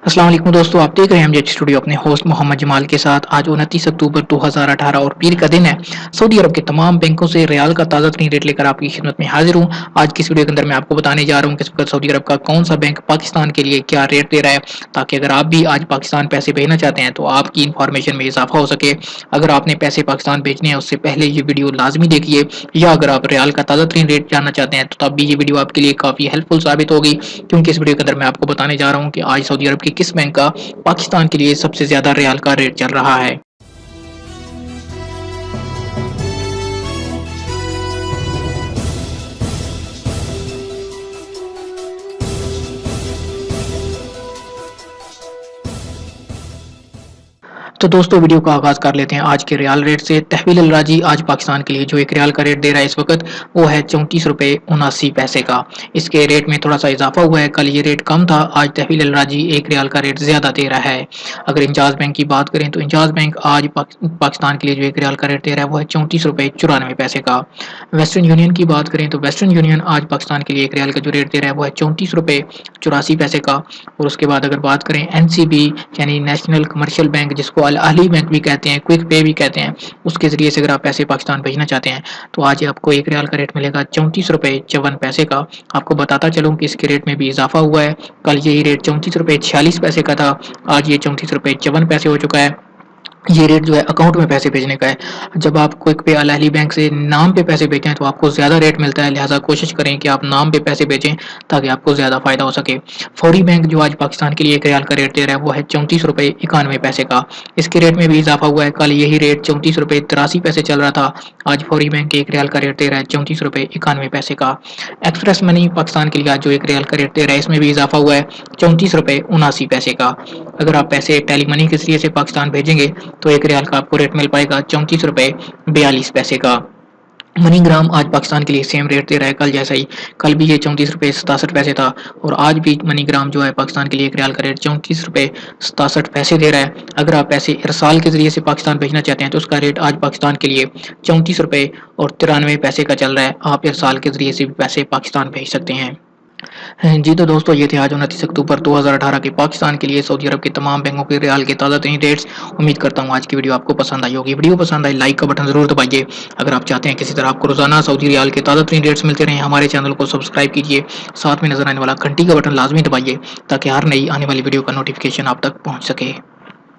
السلام علیکم دوستو، آپ دیکھ رہے ہیں ہم اسٹوڈیو اپنے ہوسٹ محمد جمال کے ساتھ۔ آج 29 اکتوبر 2018 اور پیر کا دن ہے۔ سعودی عرب کے تمام بینکوں سے ریال کا تازہ ترین ریٹ لے کر آپ کی خدمت میں حاضر ہوں۔ آج کی ویڈیو کے اندر میں آپ کو بتانے جا رہا ہوں کہ اس وقت سعودی عرب کا کون سا بینک پاکستان کے لیے کیا ریٹ دے رہا ہے، تاکہ اگر آپ بھی آج پاکستان پیسے بھیجنا چاہتے ہیں تو آپ کی انفارمیشن میں اضافہ ہو سکے۔ اگر آپ نے پیسے پاکستان بھیجنے ہیں اس سے پہلے یہ ویڈیو لازمی دیکھیے، یا اگر آپ ریال کا تازہ ترین ریٹ جاننا چاہتے ہیں تو تب بھی یہ ویڈیو آپ کے لیے کافی ہیلپ فل ثابت ہوگی، کیونکہ اس ویڈیو کے اندر میں آپ کو بتانے جا رہا ہوں کہ آج سعودی عرب کے کس بینک کا پاکستان کے لیے سب سے زیادہ ریال کا ریٹ چل رہا ہے۔ تو دوستو ویڈیو کا آغاز کر لیتے ہیں آج کے ریال ریٹ سے۔ تحویل الراجی آج پاکستان کے لیے جو ایک ریال کا ریٹ دے رہا ہے اس وقت، وہ ہے 34 روپے 79 پیسے کا۔ اس کے ریٹ میں تھوڑا سا اضافہ ہوا ہے، کل یہ ریٹ کم تھا، آج تحویل الراجی ایک ریال کا ریٹ زیادہ دے رہا ہے۔ اگر انجاز بینک کی بات کریں تو انجاز بینک آج پاکستان کے لیے جو ایک ریال کا ریٹ دے رہا ہے وہ ہے 34 روپے 94 پیسے کا۔ ویسٹرن یونین کی بات کریں تو ویسٹرن یونین آج پاکستان کے لیے ایک ریال کا جو ریٹ دے رہا ہے وہ ہے 34 روپے 84 پیسے کا۔ اور اس کے بعد اگر بات کریں NCB یعنی نیشنل کمرشل بینک، جس کو الاہلی بینک بھی کہتے ہیں، کوئک پے بھی کہتے ہیں، اس کے ذریعے سے اگر آپ پیسے پاکستان بھیجنا چاہتے ہیں تو آج آپ کو ایک ریال کا ریٹ ملے گا 34 روپے 54 پیسے کا۔ آپ کو بتاتا چلوں کہ اس کے ریٹ میں بھی اضافہ ہوا ہے، کل یہی ریٹ 34 روپے 46 پیسے کا تھا، آج یہ 34 روپے 54 پیسے ہو چکا ہے۔ یہ ریٹ جو ہے اکاؤنٹ میں پیسے بھیجنے کا ہے۔ جب آپ کوئک پے الاہلی بینک سے نام پہ پیسے بھیجیں تو آپ کو زیادہ ریٹ ملتا ہے، لہٰذا کوشش کریں کہ آپ نام پہ پیسے بھیجیں تاکہ آپ کو زیادہ فائدہ ہو سکے۔ فوری بینک جو آج پاکستان کے لیے ایک ریال کا ریٹ دے رہا ہے وہ ہے 34 روپے 91 پیسے کا۔ اس کے ریٹ میں بھی اضافہ ہوا ہے، کل یہی ریٹ 34 روپے 83 پیسے چل رہا تھا، آج فوری بینک ایک ریال کا ریٹ دے رہا ہے 34 روپے 91 پیسے کا۔ ایکسپریس منی پاکستان کے لیے آج جو ایک ریال کا ریٹ دے رہا ہے اس میں بھی اضافہ ہوا ہے 34 روپے 79 پیسے کا۔ اگر آپ پیسے ٹیلی منی کے ذریعے سے پاکستان بھیجیں گے تو ایک ریال کا آپ کو ریٹ مل پائے گا 34 روپے 42 پیسے کا۔ منی گرام آج پاکستان کے لیے سیم ریٹ دے رہا ہے کل جیسا ہی، کل بھی یہ 34 روپے 67 پیسے تھا اور آج بھی منی گرام جو ہے پاکستان کے لیے ایک ریال کا ریٹ 34 روپے 67 پیسے دے رہا ہے۔ اگر آپ پیسے ارسال کے ذریعے سے پاکستان بھیجنا چاہتے ہیں تو اس کا ریٹ آج پاکستان کے لیے 34 روپے اور 93 پیسے کا چل رہا ہے۔ آپ ارسال کے ذریعے سے بھی پیسے پاکستان بھیج سکتے ہیں۔ جی تو دوستو یہ تھے آج 29 اکتوبر 2018 کے پاکستان کے لیے سعودی عرب کے تمام بینکوں کے ریال کے تازہ ترین ریٹس۔ امید کرتا ہوں آج کی ویڈیو آپ کو پسند آئی ہوگی۔ ویڈیو پسند آئی لائک کا بٹن ضرور دبائیے۔ اگر آپ چاہتے ہیں کسی طرح آپ کو روزانہ سعودی ریال کے تازہ ترین ریٹس ملتے رہیں، ہمارے چینل کو سبسکرائب کیجیے، ساتھ میں نظر آنے والا گھنٹی کا بٹن لازمی دبائیے تاکہ ہر نئی آنے والی ویڈیو کا نوٹیفیکیشن آپ تک پہنچ سکے۔